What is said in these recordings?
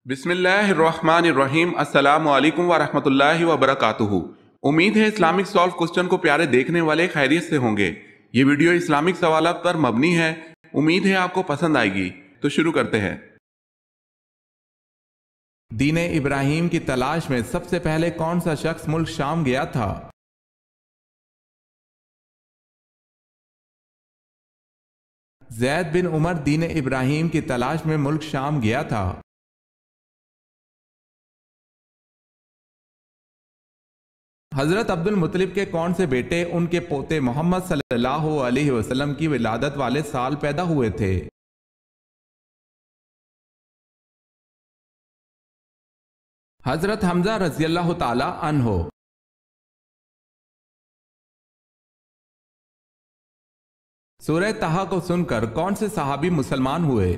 بسم اللہ الرحمن الرحیم، السلام علیکم ورحمۃ اللہ وبرکاتہ۔ امید ہے اسلامک سالو کوسچن کو پیارے دیکھنے والے خیریت سے ہوں گے۔ یہ ویڈیو اسلامک سوالات پر مبنی ہے، امید ہے آپ کو پسند آئے گی۔ تو شروع کرتے ہیں۔ دین ابراہیم کی تلاش میں سب سے پہلے کون سا شخص ملک شام گیا تھا؟ زید بن عمر دین ابراہیم کی تلاش میں ملک شام گیا تھا۔ حضرت عبد المطلب کے کون سے بیٹے ان کے پوتے محمد صلی اللہ علیہ وسلم کی ولادت والے سال پیدا ہوئے تھے؟ حضرت حمزہ رضی اللہ تعالی عنہ۔ سورہ طہ کو سن کر کون سے صحابی مسلمان ہوئے؟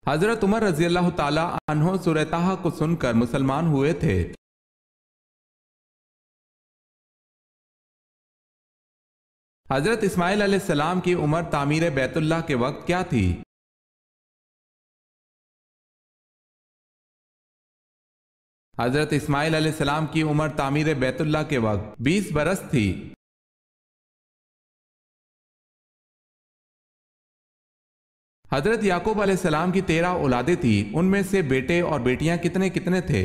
حضرت عمر رضی اللہ تعالی عنہ سورہ طہ کو سن کر مسلمان ہوئے تھے۔ حضرت اسماعیل علیہ السلام کی عمر تعمیر بیت اللہ کے وقت کیا تھی؟ حضرت اسماعیل علیہ السلام کی عمر تعمیر بیت اللہ کے وقت 20 برس تھی۔ حضرت یعقوب علیہ السلام کی 13 اولادیں تھیں، ان میں سے بیٹے اور بیٹیاں کتنے کتنے تھے؟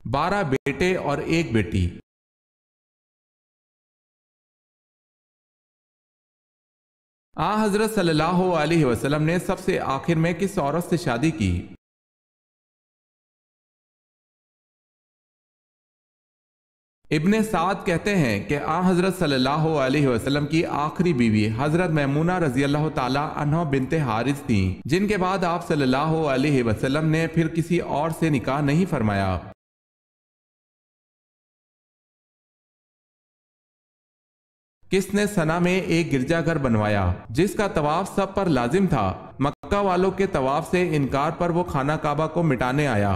12 بیٹے اور 1 بیٹی۔ حضرت صلی اللہ علیہ وسلم نے سب سے آخر میں کس عورت سے شادی کی؟ ابن سعد کہتے ہیں کہ حضرت صلی اللہ علیہ وسلم کی آخری بیوی حضرت میمونہ رضی اللہ تعالی عنہ بنت حارث تھیں، جن کے بعد آپ صلی اللہ علیہ وسلم نے پھر کسی اور سے نکاح نہیں فرمایا۔ کس نے سنا میں ایک گرجا گھر بنوایا جس کا طواف سب پر لازم تھا؟ مکہ والوں کے طواف سے انکار پر وہ خانہ کعبہ کو مٹانے آیا۔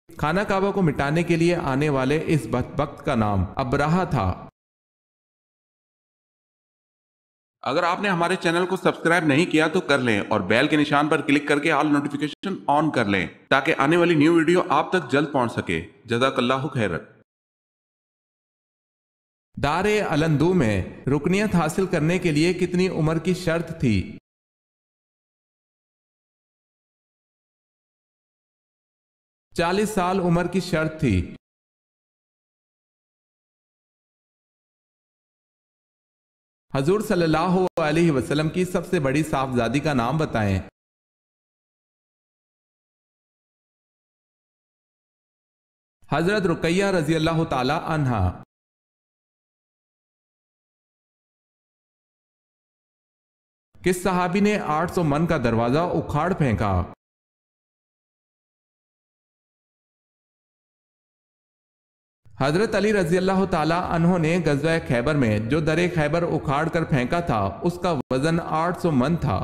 خانہ کعبہ کو مٹانے کے لیے آنے والے اس بدبخت کا نام ابرہہ تھا۔ اگر آپ نے ہمارے چینل کو سبسکرائب نہیں کیا تو کر لیں اور بیل کے نشان پر کلک کر کے آل نوٹیفیکیشن آن کر لیں تاکہ آنے والی نیو ویڈیو آپ تک جلد پہنچ سکے۔ جزاک اللہ خیر۔ دار علندو میں رکنیت حاصل کرنے کے لیے کتنی عمر کی شرط تھی؟ 40 سال عمر کی شرط تھی۔ حضور صلی اللہ علیہ وسلم کی سب سے بڑی صاحبزادی کا نام بتائیں۔ حضرت رقیہ رضی اللہ تعالی عنہا۔ کس صحابی نے 800 من کا دروازہ اکھاڑ پھینکا؟ حضرت علی رضی اللہ تعالی عنہ نے غزوہ خیبر میں جو در خیبر اکھاڑ کر پھینکا تھا اس کا وزن 800 من تھا۔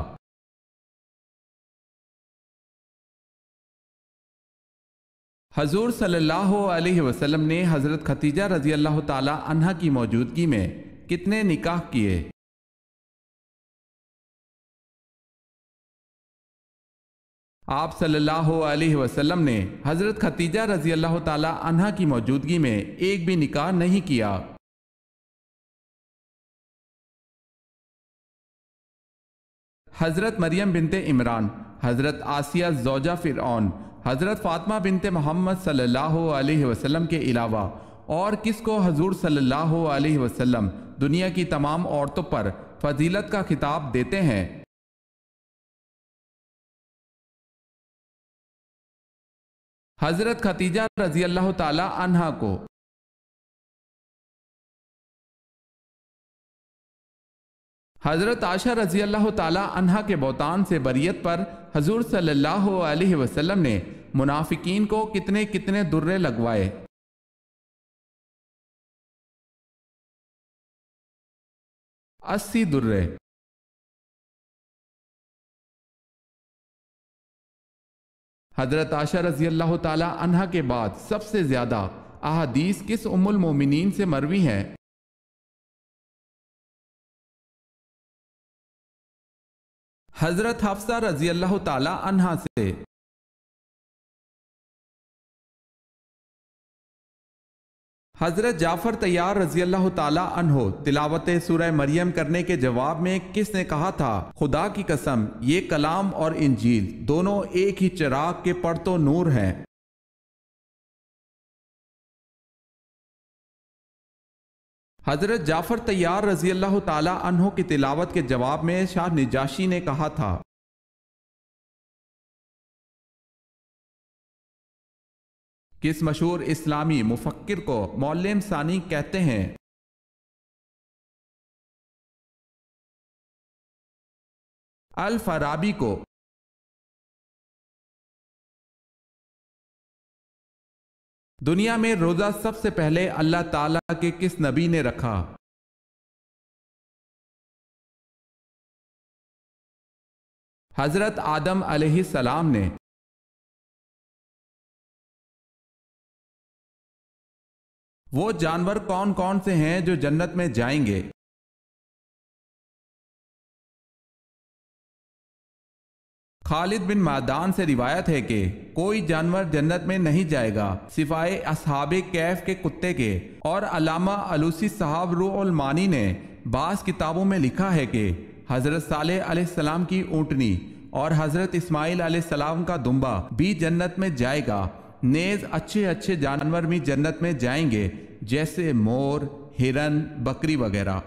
حضور صلی اللہ علیہ وسلم نے حضرت ختیجہ رضی اللہ تعالی عنہ کی موجودگی میں کتنے نکاح کیے؟ آپ صلی اللہ علیہ وسلم نے حضرت ختیجہ رضی اللہ تعالی عنہ کی موجودگی میں ایک بھی نکاح نہیں کیا۔ حضرت مریم بنت عمران، حضرت آسیہ زوجہ فرعون، حضرت فاطمہ بنت محمد صلی اللہ علیہ وسلم کے علاوہ اور کس کو حضور صلی اللہ علیہ وسلم دنیا کی تمام عورتوں پر فضیلت کا خطاب دیتے ہیں؟ حضرت ختیجہ رضی اللہ تعالی عنہا کو۔ حضرت عائشہ رضی اللہ تعالی عنہا کے بہتان سے بریت پر حضور صلی اللہ علیہ وسلم نے منافقین کو کتنے کتنے درے لگوائے؟ 80 درے۔ حضرت عائشہ رضی اللہ تعالی عنہا کے بعد سب سے زیادہ احادیث کس ام المومنین سے مروی ہیں؟ حضرت حفصہ رضی اللہ تعالی عنہا سے۔ حضرت جعفر طیار رضی اللہ تعالی عنہ تلاوت سورہ مریم کرنے کے جواب میں کس نے کہا تھا، خدا کی قسم یہ کلام اور انجیل دونوں ایک ہی چراغ کے پرتو نور ہیں؟ حضرت جعفر طیار رضی اللہ تعالی عنہ کی تلاوت کے جواب میں شاہ نجاشی نے کہا تھا۔ کس مشہور اسلامی مفکر کو معلم ثانی کہتے ہیں؟ الفارابی کو۔ دنیا میں روزہ سب سے پہلے اللہ تعالیٰ کے کس نبی نے رکھا؟ حضرت آدم علیہ السلام نے۔ وہ جانور کون کون سے ہیں جو جنت میں جائیں گے؟ خالد بن معدان سے روایت ہے کہ کوئی جانور جنت میں نہیں جائے گا سوائے اصحاب کہف کے کتے کے، اور علامہ علوسی صاحب روح المعانی نے بعض کتابوں میں لکھا ہے کہ حضرت صالح علیہ السلام کی اونٹنی اور حضرت اسماعیل علیہ السلام کا دمبا بھی جنت میں جائے گا، نیز اچھے اچھے جانور بھی جنت میں جائیں گے جیسے مور، ہرن، بکری وغیرہ۔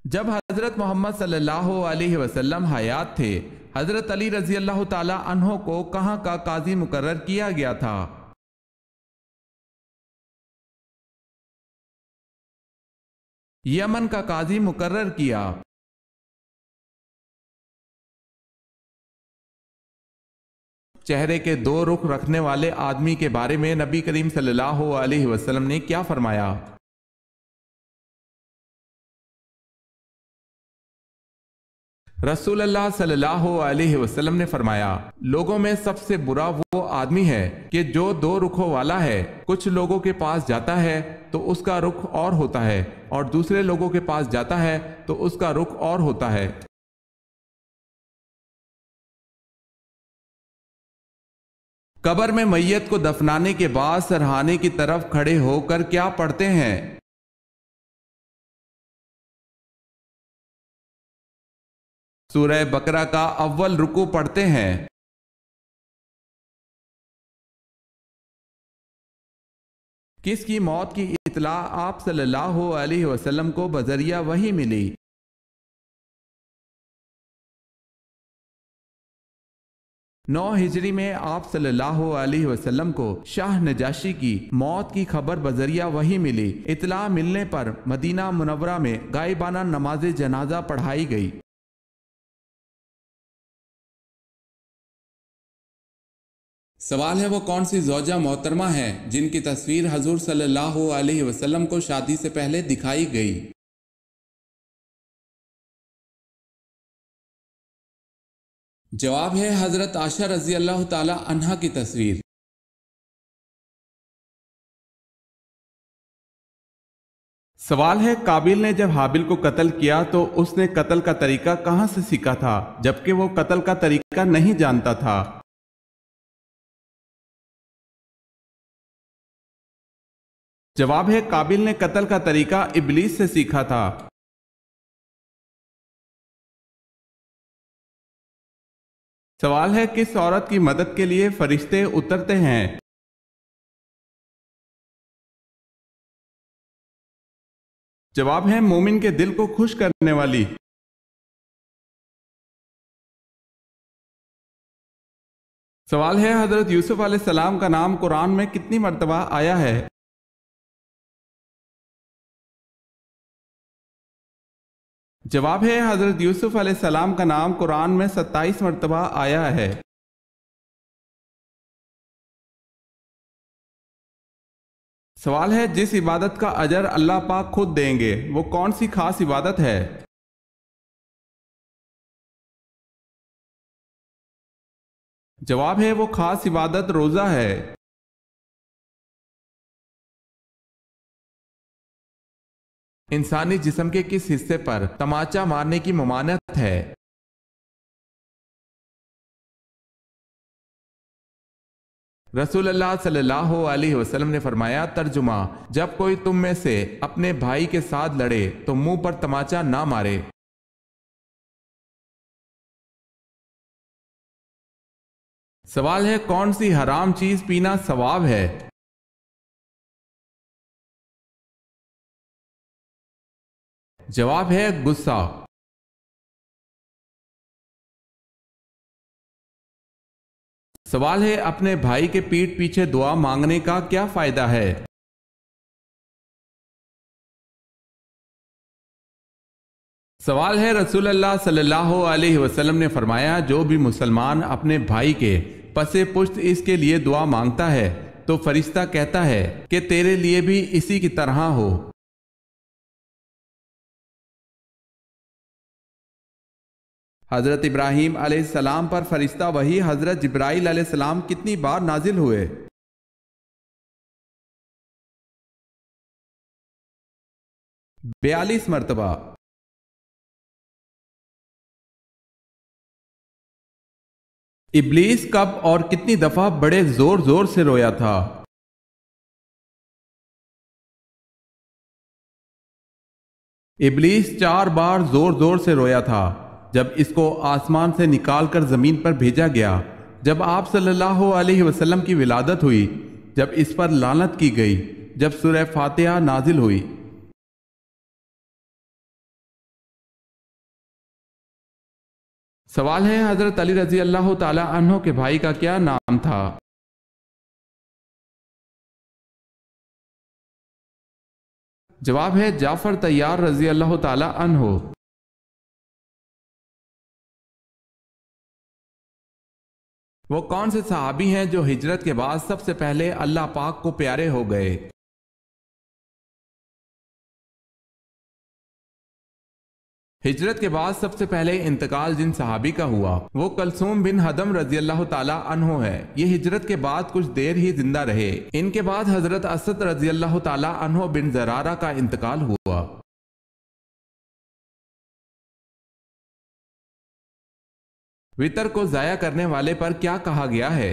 جب حضرت محمد صلی اللہ علیہ وسلم حیات تھے، حضرت علی رضی اللہ تعالی عنہ کو کہاں کا قاضی مقرر کیا گیا تھا؟ یمن کا قاضی مقرر کیا۔ چہرے کے دو رخ رکھنے والے آدمی کے بارے میں نبی کریم صلی اللہ علیہ وسلم نے کیا فرمایا؟ رسول اللہ صلی اللہ علیہ وسلم نے فرمایا، لوگوں میں سب سے برا وہ آدمی ہے کہ جو دو رخوں والا ہے، کچھ لوگوں کے پاس جاتا ہے تو اس کا رخ اور ہوتا ہے، اور دوسرے لوگوں کے پاس جاتا ہے تو اس کا رخ اور ہوتا ہے۔ قبر میں میت کو دفنانے کے بعد سرہانے کی طرف کھڑے ہو کر کیا پڑھتے ہیں؟ سورہ بقرہ کا اول رکوع پڑھتے ہیں۔ کس کی موت کی اطلاع آپ صلی اللہ علیہ وسلم کو بذریعہ وحی ملی؟ 9 ہجری میں آپ صلی اللہ علیہ وسلم کو شاہ نجاشی کی موت کی خبر بذریعہ وحی ملی۔ اطلاع ملنے پر مدینہ منورہ میں غائبانہ نماز جنازہ پڑھائی گئی۔ سوال ہے وہ کون سی زوجہ محترمہ ہے جن کی تصویر حضور صلی اللہ علیہ وسلم کو شادی سے پہلے دکھائی گئی؟ جواب ہے حضرت عائشہ رضی اللہ تعالی عنہا کی تصویر۔ سوال ہے قابیل نے جب حابیل کو قتل کیا تو اس نے قتل کا طریقہ کہاں سے سیکھا تھا جبکہ وہ قتل کا طریقہ نہیں جانتا تھا؟ جواب ہے قابیل نے قتل کا طریقہ ابلیس سے سیکھا تھا۔ سوال ہے کس عورت کی مدد کے لیے فرشتے اترتے ہیں؟ جواب ہے مومن کے دل کو خوش کرنے والی۔ سوال ہے حضرت یوسف علیہ السلام کا نام قرآن میں کتنی مرتبہ آیا ہے؟ جواب ہے حضرت یوسف علیہ السلام کا نام قرآن میں 27 مرتبہ آیا ہے۔ سوال ہے جس عبادت کا اجر اللہ پاک خود دیں گے وہ کون سی خاص عبادت ہے؟ جواب ہے وہ خاص عبادت روزہ ہے۔ انسانی جسم کے کس حصے پر تماچا مارنے کی ممانعت ہے؟ رسول اللہ صلی اللہ علیہ وسلم نے فرمایا، ترجمہ: جب کوئی تم میں سے اپنے بھائی کے ساتھ لڑے تو منہ پر تماچا نہ مارے۔ سوال ہے، کون سی حرام چیز پینا ثواب ہے؟ جواب ہے غصہ۔ سوال ہے، اپنے بھائی کے پیٹھ پیچھے دعا مانگنے کا کیا فائدہ ہے؟ سوال ہے، رسول اللہ صلی اللہ علیہ وسلم نے فرمایا، جو بھی مسلمان اپنے بھائی کے پس پشت اس کے لیے دعا مانگتا ہے تو فرشتہ کہتا ہے کہ تیرے لیے بھی اسی کی طرح ہو۔ حضرت ابراہیم علیہ السلام پر فرشتہ وحی حضرت جبرائیل علیہ السلام کتنی بار نازل ہوئے؟ 42 مرتبہ۔ ابلیس کب اور کتنی دفعہ بڑے زور زور سے رویا تھا؟ ابلیس 4 بار زور زور سے رویا تھا جب اس کو آسمان سے نکال کر زمین پر بھیجا گیا، جب آپ صلی اللہ علیہ وسلم کی ولادت ہوئی، جب اس پر لعنت کی گئی، جب سورہ فاتحہ نازل ہوئی۔ سوال ہے، حضرت علی رضی اللہ تعالی عنہ کے بھائی کا کیا نام تھا؟ جواب ہے جعفر طیار رضی اللہ تعالی عنہ۔ وہ کون سے صحابی ہیں جو ہجرت کے بعد سب سے پہلے اللہ پاک کو پیارے ہو گئے؟ ہجرت کے بعد سب سے پہلے انتقال جن صحابی کا ہوا وہ کلثوم بن حدم رضی اللہ تعالی عنہ ہے۔ یہ ہجرت کے بعد کچھ دیر ہی زندہ رہے۔ ان کے بعد حضرت اسد رضی اللہ تعالی عنہ بن زرارہ کا انتقال ہوا۔ وطر کو ضائع کرنے والے پر کیا کہا گیا ہے؟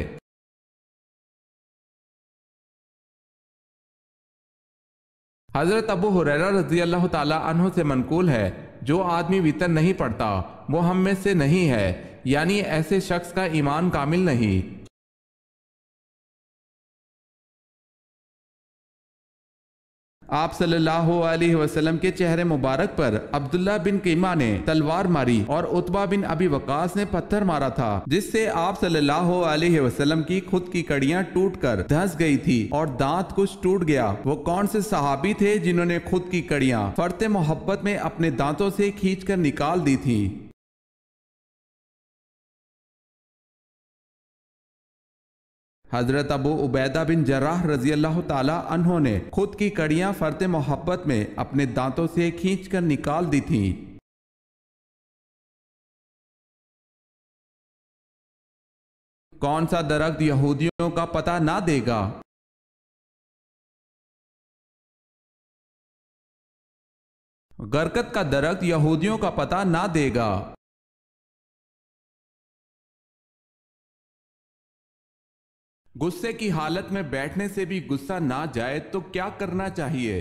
حضرت ابو ہریرہ رضی اللہ تعالی عنہ سے منقول ہے، جو آدمی وطر نہیں پڑھتا وہ ہم میں سے نہیں ہے، یعنی ایسے شخص کا ایمان کامل نہیں۔ آپ صلی اللہ علیہ وسلم کے چہرے مبارک پر عبداللہ بن قیمہ نے تلوار ماری اور عتبہ بن ابی وقاص نے پتھر مارا تھا، جس سے آپ صلی اللہ علیہ وسلم کی خود کی کڑیاں ٹوٹ کر دھنس گئی تھی اور دانت کچھ ٹوٹ گیا۔ وہ کون سے صحابی تھے جنہوں نے خود کی کڑیاں فرط محبت میں اپنے دانتوں سے کھینچ کر نکال دی تھیں؟ حضرت ابو عبیدہ بن جراح رضی اللہ تعالی عنہ نے خود کی کڑیاں فرط محبت میں اپنے دانتوں سے کھینچ کر نکال دی تھیں۔ کون سا درخت یہودیوں کا پتہ نہ دے گا؟ گرکت کا درخت یہودیوں کا پتہ نہ دے گا۔ غصے کی حالت میں بیٹھنے سے بھی غصہ نہ جائے تو کیا کرنا چاہیے؟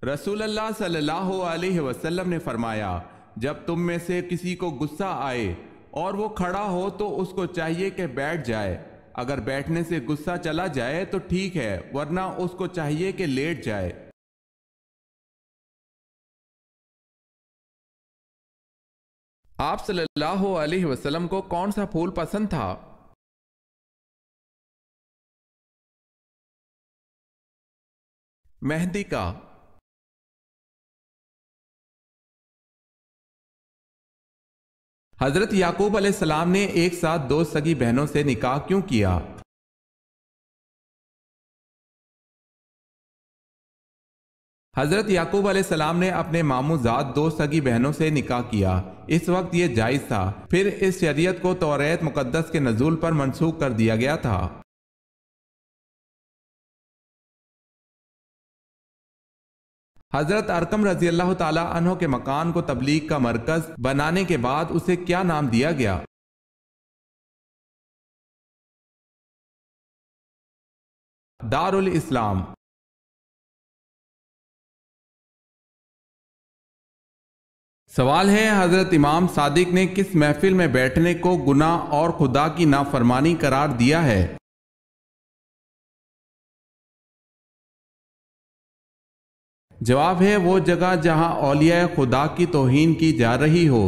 رسول اللہ صلی اللہ علیہ وسلم نے فرمایا، جب تم میں سے کسی کو غصہ آئے اور وہ کھڑا ہو تو اس کو چاہیے کہ بیٹھ جائے۔ اگر بیٹھنے سے غصہ چلا جائے تو ٹھیک ہے، ورنہ اس کو چاہیے کہ لیٹ جائے۔ آپ صلی اللہ علیہ وسلم کو کون سا پھول پسند تھا؟ مہندی کا۔ حضرت یعقوب علیہ السلام نے ایک ساتھ 2 سگی بہنوں سے نکاح کیوں کیا؟ حضرت یعقوب علیہ السلام نے اپنے ماموں زاد دو سگی بہنوں سے نکاح کیا۔ اس وقت یہ جائز تھا، پھر اس شریعت کو توریت مقدس کے نزول پر منسوخ کر دیا گیا تھا۔ حضرت ارقم رضی اللہ تعالی عنہ کے مکان کو تبلیغ کا مرکز بنانے کے بعد اسے کیا نام دیا گیا؟ دار الاسلام۔ سوال ہے، حضرت امام صادق نے کس محفل میں بیٹھنے کو گناہ اور خدا کی نافرمانی قرار دیا ہے؟ جواب ہے وہ جگہ جہاں اولیاء خدا کی توہین کی جا رہی ہو۔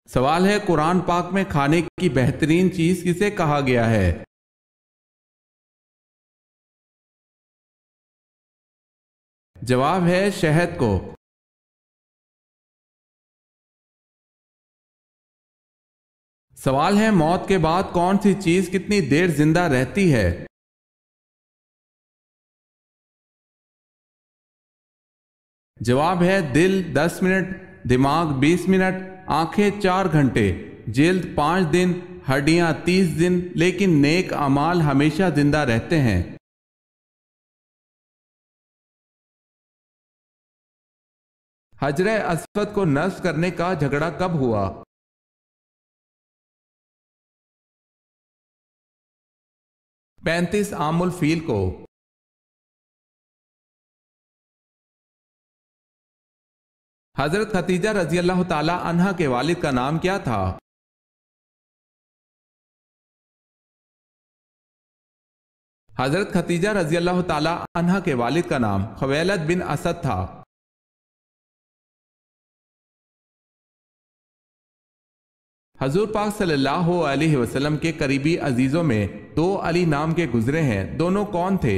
سوال ہے، قرآن پاک میں کھانے کی بہترین چیز کسے کہا گیا ہے؟ جواب ہے شہد کو۔ سوال ہے، موت کے بعد کون سی چیز کتنی دیر زندہ رہتی ہے؟ جواب ہے دل 10 منٹ، دماغ 20 منٹ، آنکھیں 4 گھنٹے، جلد 5 دن، ہڈیاں 30 دن، لیکن نیک اعمال ہمیشہ زندہ رہتے ہیں۔ حجر اسود کو نصب کرنے کا جھگڑا کب ہوا؟ 35 عام الفیل کو۔ حضرت ختیجہ رضی اللہ تعالی عنہا کے والد کا نام کیا تھا؟ حضرت ختیجہ رضی اللہ تعالی عنہا کے والد کا نام خویلد بن اسد تھا۔ حضور پاک صلی اللہ علیہ وسلم کے قریبی عزیزوں میں 2 علی نام کے گزرے ہیں، دونوں کون تھے؟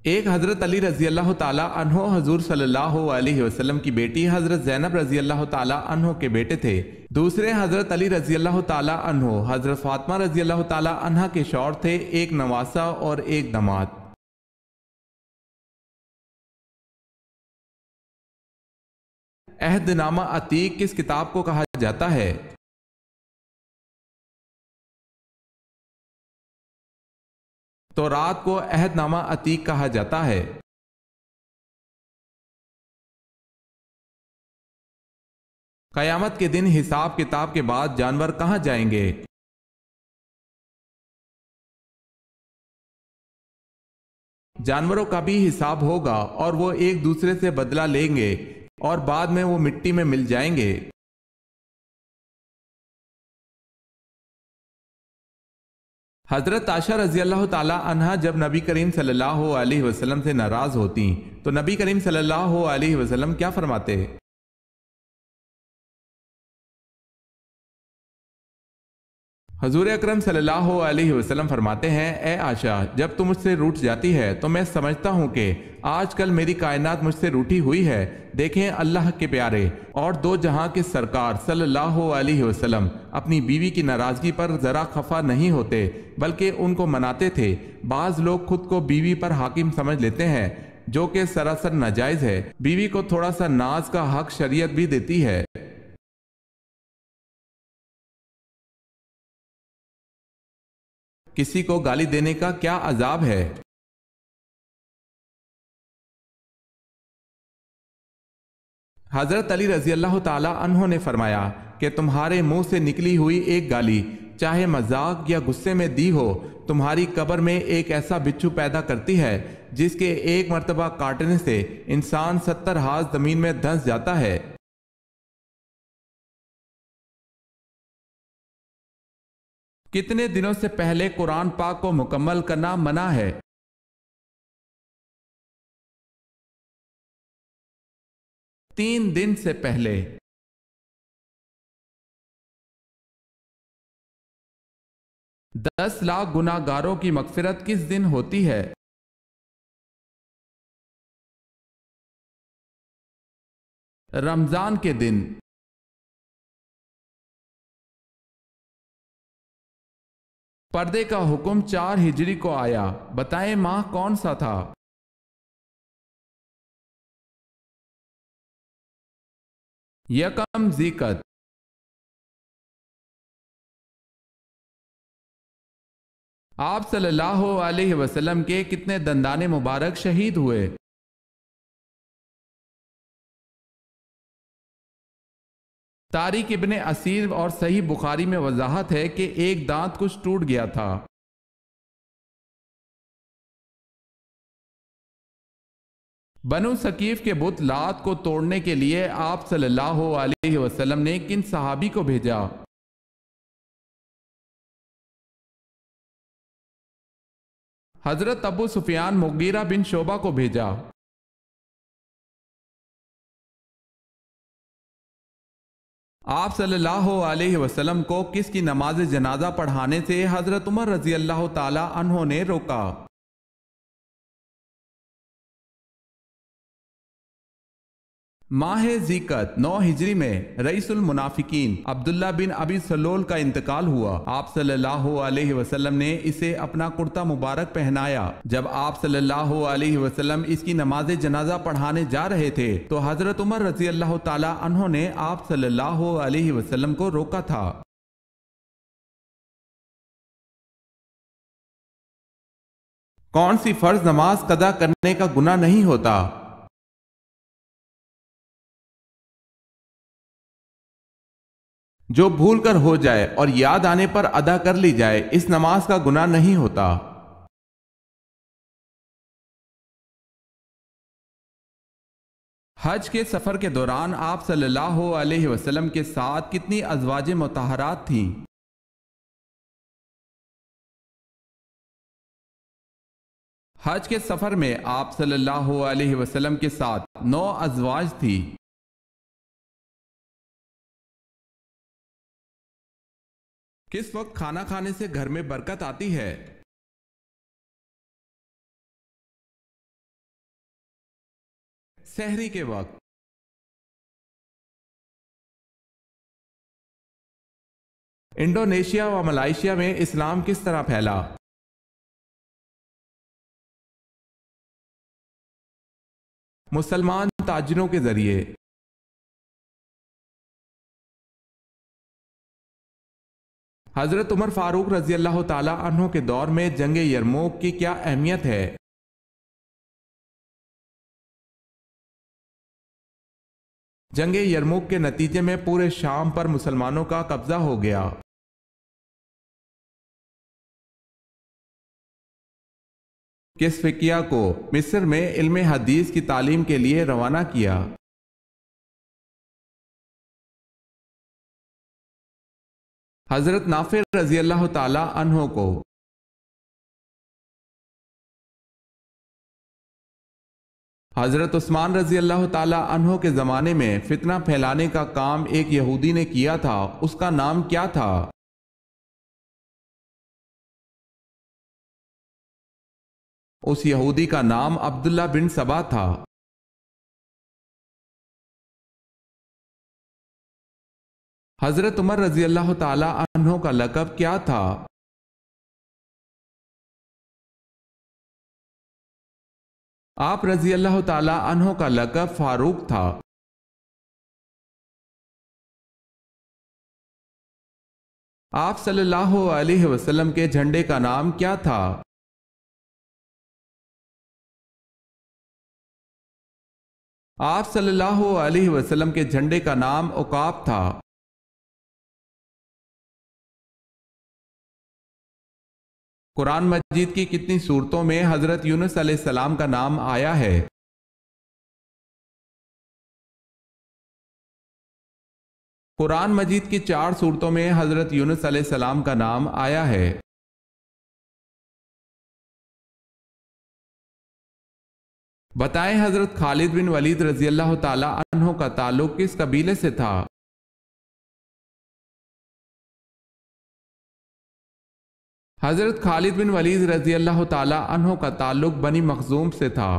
ایک حضرت علی رضی اللہ تعالی عنہ حضور صلی اللہ علیہ وسلم کی بیٹی حضرت زینب رضی اللہ تعالی عنہ کے بیٹے تھے، دوسرے حضرت علی رضی اللہ تعالی عنہ حضرت فاطمہ رضی اللہ تعالی عنہ کے شوہر تھے، ایک نواسہ اور ایک داماد۔ عہد نامہ عتیق کس کتاب کو کہا جاتا ہے؟ تورات کو عہد نامہ عتیق کہا جاتا ہے۔ قیامت کے دن حساب کتاب کے بعد جانور کہاں جائیں گے؟ جانوروں کا بھی حساب ہوگا اور وہ ایک دوسرے سے بدلہ لیں گے اور بعد میں وہ مٹی میں مل جائیں گے۔ حضرت عائشہ رضی اللہ تعالی عنہا جب نبی کریم صلی اللہ علیہ وسلم سے ناراض ہوتی تو نبی کریم صلی اللہ علیہ وسلم کیا فرماتے؟ حضور اکرم صلی اللہ علیہ وسلم فرماتے ہیں، اے عائشہ، جب تم مجھ سے روٹھ جاتی ہے تو میں سمجھتا ہوں کہ آج کل میری کائنات مجھ سے روٹھی ہوئی ہے۔ دیکھیں، اللہ کے پیارے اور دو جہاں کے سرکار صلی اللہ علیہ وسلم اپنی بیوی کی ناراضگی پر ذرا خفا نہیں ہوتے بلکہ ان کو مناتے تھے۔ بعض لوگ خود کو بیوی پر حاکم سمجھ لیتے ہیں، جو کہ سراسر ناجائز ہے۔ بیوی کو تھوڑا سا ناز کا حق شریعت بھی دیتی ہے۔ کسی کو گالی دینے کا کیا عذاب ہے؟ حضرت علی رضی اللہ تعالی عنہ نے فرمایا کہ تمہارے منہ سے نکلی ہوئی ایک گالی چاہے مذاق یا غصے میں دی ہو، تمہاری قبر میں ایک ایسا بچھو پیدا کرتی ہے جس کے ایک مرتبہ کاٹنے سے انسان 70 ہاتھ زمین میں دھنس جاتا ہے۔ کتنے دنوں سے پہلے قرآن پاک کو مکمل کرنا منع ہے؟ 3 دن سے پہلے۔ 10 لاکھ گناہ گاروں کی مغفرت کس دن ہوتی ہے؟ رمضان کے دن۔ پردے کا حکم 4 ہجری کو آیا، بتائیں ماہ کون سا تھا؟ یکم ذیقعد۔ آپ صلی اللہ علیہ وسلم کے کتنے دندان مبارک شہید ہوئے؟ طارق ابن اسیر اور صحیح بخاری میں وضاحت ہے کہ ایک دانت کچھ ٹوٹ گیا تھا۔ بنو ثقیف کے بت لات کو توڑنے کے لیے آپ صلی اللہ علیہ وسلم نے کن صحابی کو بھیجا؟ حضرت ابو سفیان مغیرہ بن شعبہ کو بھیجا۔ آپ صلی اللہ علیہ وسلم کو کس کی نماز جنازہ پڑھانے سے حضرت عمر رضی اللہ تعالی عنہ نے روکا؟ ماہ ذیقعد 9 ہجری میں رئیس المنافقین عبداللہ بن ابی سلول کا انتقال ہوا۔ آپ صلی اللہ علیہ وسلم نے اسے اپنا کرتا مبارک پہنایا۔ جب آپ صلی اللہ علیہ وسلم اس کی نماز جنازہ پڑھانے جا رہے تھے تو حضرت عمر رضی اللہ تعالی عنہ نے آپ صلی اللہ علیہ وسلم کو روکا تھا۔ کون سی فرض نماز قضا کرنے کا گناہ نہیں ہوتا؟ جو بھول کر ہو جائے اور یاد آنے پر ادا کر لی جائے، اس نماز کا گناہ نہیں ہوتا۔ حج کے سفر کے دوران آپ صلی اللہ علیہ وسلم کے ساتھ کتنی ازواج مطہرات تھیں؟ حج کے سفر میں آپ صلی اللہ علیہ وسلم کے ساتھ 9 ازواج تھی۔ کس وقت کھانا کھانے سے گھر میں برکت آتی ہے؟ سحری کے وقت۔ انڈونیشیا و ملائیشیا میں اسلام کس طرح پھیلا؟ مسلمان تاجروں کے ذریعے۔ حضرت عمر فاروق رضی اللہ تعالی عنہ کے دور میں جنگ یرموک کی کیا اہمیت ہے؟ جنگ یرموک کے نتیجے میں پورے شام پر مسلمانوں کا قبضہ ہو گیا۔ کس فقیہ کو مصر میں علم حدیث کی تعلیم کے لیے روانہ کیا؟ حضرت نافع رضی اللہ تعالی عنہ کو۔ حضرت عثمان رضی اللہ تعالی عنہ کے زمانے میں فتنہ پھیلانے کا کام ایک یہودی نے کیا تھا، اس کا نام کیا تھا؟ اس یہودی کا نام عبداللہ بن سبا تھا۔ حضرت عمر رضی اللہ تعالی عنہ کا لقب کیا تھا؟ آپ رضی اللہ تعالی عنہ کا لقب فاروق تھا۔ آپ صلی اللہ علیہ وسلم کے جھنڈے کا نام کیا تھا؟ آپ صلی اللہ علیہ وسلم کے جھنڈے کا نام عقاب تھا۔ قرآن مجید کی کتنی سورتوں میں حضرت یونس علیہ السلام کا نام آیا ہے؟ قرآن مجید کی 4 سورتوں میں حضرت یونس علیہ السلام کا نام آیا ہے۔ بتائیں حضرت خالد بن ولید رضی اللہ تعالی عنہ کا تعلق کس قبیلے سے تھا؟ حضرت خالد بن ولید رضی اللہ تعالی عنہ کا تعلق بنی مخزوم سے تھا۔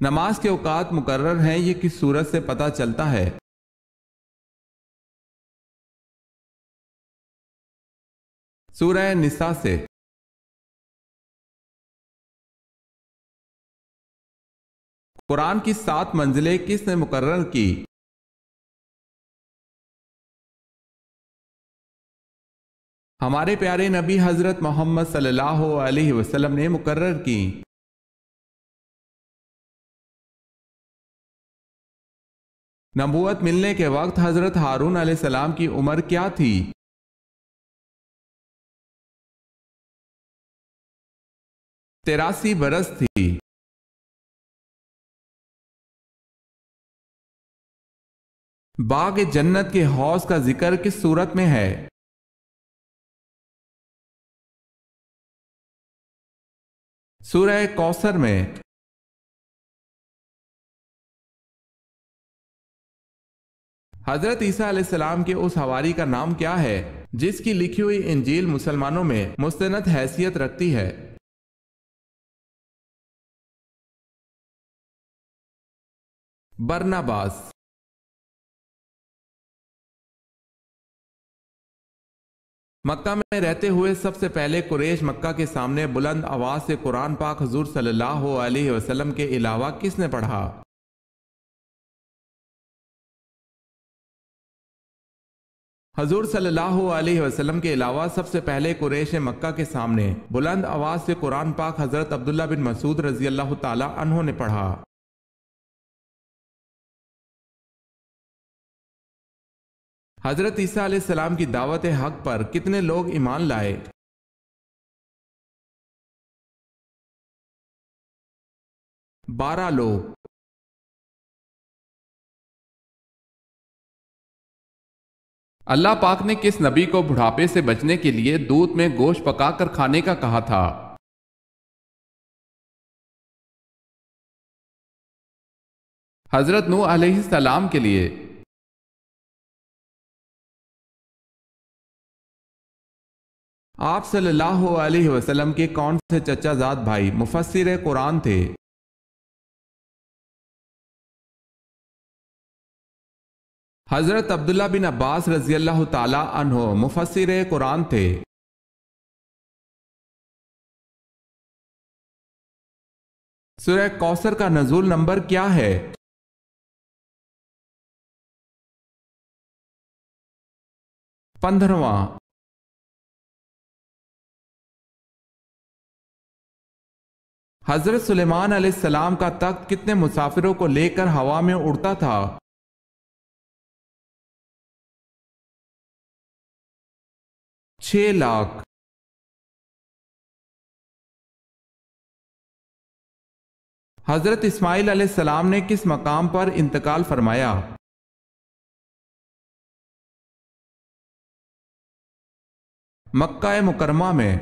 نماز کے اوقات مقرر ہیں، یہ کس صورت سے پتہ چلتا ہے؟ سورہ نساء سے۔ قرآن کی 7 منزلیں کس نے مقرر کی؟ ہمارے پیارے نبی حضرت محمد صلی اللہ علیہ وسلم نے مقرر کی۔ نبوت ملنے کے وقت حضرت ہارون علیہ السلام کی عمر کیا تھی؟ 83 برس تھی۔ باغ جنت کے حوض کا ذکر کس سورت میں ہے؟ سورہ کوثر میں۔ حضرت عیسیٰ علیہ السلام کے اس حواری کا نام کیا ہے جس کی لکھی ہوئی انجیل مسلمانوں میں مستند حیثیت رکھتی ہے؟ برناباس۔ مکہ میں رہتے ہوئے سب سے پہلے قریش مکہ کے سامنے بلند آواز سے قرآن پاک حضور صلی اللہ علیہ وسلم کے علاوہ کس نے پڑھا؟ حضور صلی اللہ علیہ وسلم کے علاوہ سب سے پہلے قریش مکہ کے سامنے بلند آواز سے قرآن پاک حضرت عبداللہ بن مسعود رضی اللہ تعالی عنہ نے پڑھا۔ حضرت عیسیٰ علیہ السلام کی دعوت حق پر کتنے لوگ ایمان لائے؟ 12 لوگ۔ اللہ پاک نے کس نبی کو بڑھاپے سے بچنے کے لیے دودھ میں گوشت پکا کر کھانے کا کہا تھا؟ حضرت نوح علیہ السلام کے لیے۔ آپ صلی اللہ علیہ وسلم کے کون سے چچا زاد بھائی مفسر قرآن تھے؟ حضرت عبداللہ بن عباس رضی اللہ تعالی عنہ مفسر قرآن تھے۔ سورہ کوثر کا نزول نمبر کیا ہے؟ 15واں۔ حضرت سلیمان علیہ السلام کا تخت کتنے مسافروں کو لے کر ہوا میں اڑتا تھا؟ 6 لاکھ۔ حضرت اسماعیل علیہ السلام نے کس مقام پر انتقال فرمایا؟ مکہ مکرمہ میں۔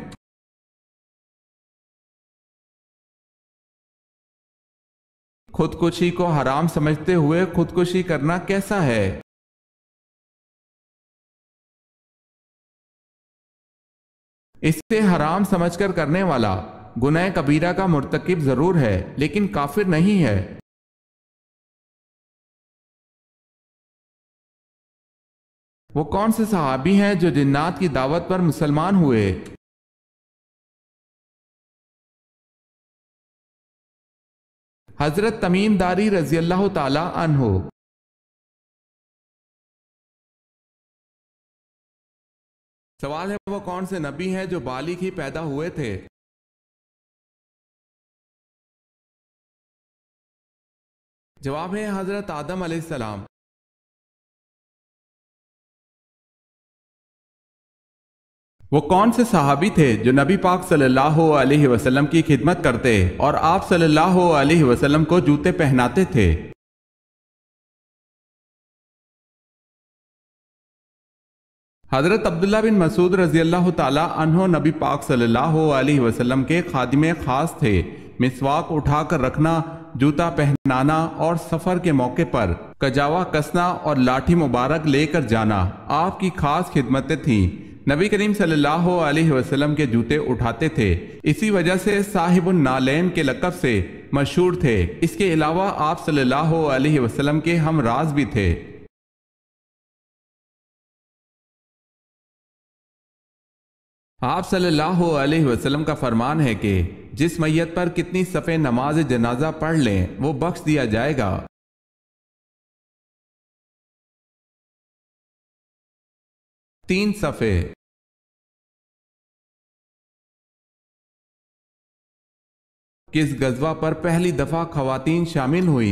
خودکشی کو حرام سمجھتے ہوئے خودکشی کرنا کیسا ہے؟ اس سے حرام سمجھ کر کرنے والا گناہ کبیرہ کا مرتکب ضرور ہے لیکن کافر نہیں ہے۔ وہ کون سے صحابی ہیں جو جنات کی دعوت پر مسلمان ہوئے؟ حضرت تمیم داری رضی اللہ تعالی عنہ۔ سوال ہے وہ کون سے نبی ہیں جو بالغ ہی پیدا ہوئے تھے؟ جواب ہے حضرت آدم علیہ السلام۔ وہ کون سے صحابی تھے جو نبی پاک صلی اللہ علیہ وسلم کی خدمت کرتے اور آپ صلی اللہ علیہ وسلم کو جوتے پہناتے تھے؟ حضرت عبداللہ بن مسعود رضی اللہ تعالی عنہ نبی پاک صلی اللہ علیہ وسلم کے خادم خاص تھے۔ مسواک اٹھا کر رکھنا، جوتا پہنانا اور سفر کے موقع پر کجاوا کسنا اور لاٹھی مبارک لے کر جانا آپ کی خاص خدمتیں تھیں۔ نبی کریم صلی اللہ علیہ وسلم کے جوتے اٹھاتے تھے، اسی وجہ سے صاحب النالین کے لقب سے مشہور تھے۔ اس کے علاوہ آپ صلی اللہ علیہ وسلم کے ہم راز بھی تھے۔ آپ صلی اللہ علیہ وسلم کا فرمان ہے کہ جس میت پر کتنی صفیں نماز جنازہ پڑھ لیں وہ بخش دیا جائے گا۔ 3 صفے۔ کس غزوہ پر پہلی دفعہ خواتین شامل ہوئی؟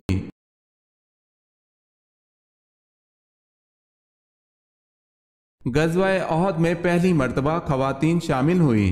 غزوہ احد میں پہلی مرتبہ خواتین شامل ہوئی۔